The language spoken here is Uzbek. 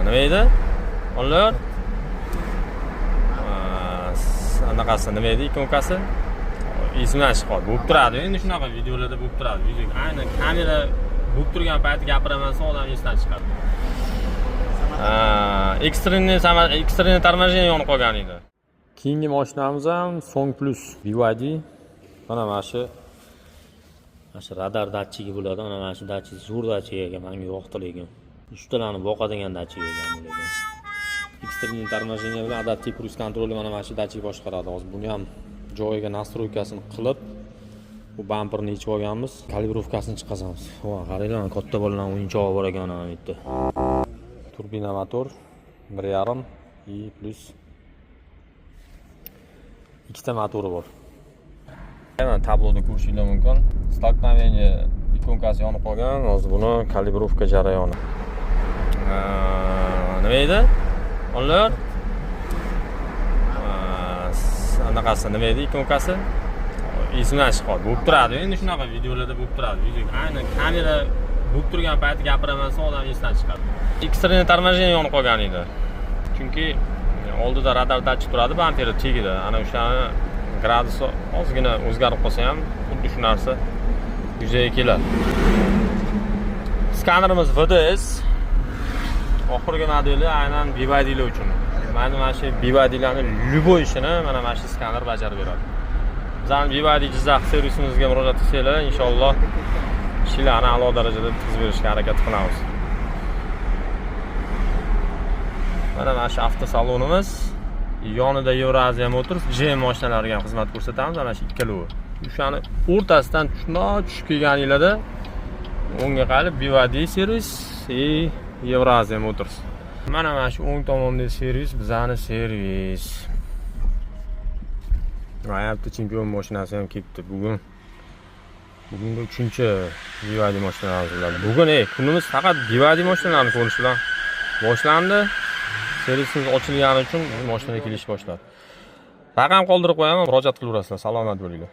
nima edi? Onlar anaqasi nima edi? Ikonkasi esimdan chiqib qoldi. Bo'lib turadi. Endi shunaqa videolarda bo'lib turadi. Ayni kamera bo'lib turgan payti gapiraman, odam esdan chiqadi. Ekstrenniy торможение yonib qolgan edi. Keyingi mashinamiz ham Song Plus BYD. Mana shu radar datchigi bo'ladi. Mana shu datchik zo'r datchik ekan, menga yoqdi lekin. Uchtalarni boqadigan datchik ekan bu lekin. Ekstrenniy торможение bilan adaptiv cruise kontrolni mana shu datchik boshqaradi. Hozir buni ham joyiga настройкасini qilib, bu bamperni yechib olganmiz. Kalibrovkasini chiqazamiz. Va qaranglar, katta bo'lgan o'yinchoq bor ekan mana bu yerda. Turbina motor 1.5 plus ikkita motori bor. Mana tabloda ko'rishingiz mumkin. Stolkновение ikonkasi yonib qolgan. Hozir buni kalibrovka jarayoni. Nima edi? Onlar anaqasi nima edi? Ikonkasi esimdan chiqib qoldi. Bo'lib turadi. Endi shunaqa videolarda bo'lib turadi. Ayni kamera bo'lib turgan payti gapiraman, odam esdan chiqadi. Ekstrenniy торможение yonib qolgan edi. Chunki oldida radar datchik turadi, bamperi tegidi. Ana o'shani gradusi ozgina o'zgarib qolsa ham xuddi shu narsa yuzaga keladi. Skanerimiz VDS. Oxirgi modeli aynan BYD'lar uchun. Mana shu BYD'larning любой ishini mana shu skaner bajarib beradi. Bizning BYD Jizzax servisimizga murojaat qilsanglar, inshaalloh ishlarni a'lo darajada yetkazib berishga harakat qilamiz. Mana shu avtosalonimiz, yonida Eurasia Motors, GM mashinalariga ham xizmat ko'rsatamiz. Mana shu ikkalovi. O'shani o'rtasidan tushib kelganinglarda o'ngga qarab BYD servis Eurasia Motors. Mana shu o'ng tomondagi servis bizning servis. Hayotda chempion mashinasi ham kelibdi bugun. Bugungi 3-BYD mashinamiz bilan. Bugun kunimiz faqat BYD mashinalarini ko'rish bilan boshlandi. Servisimiz ochilgani uchun mashina kelish boshladi. Raqam qoldirib qo'yaman, murojaat qilaverasizlar. Salomat bo'linglar.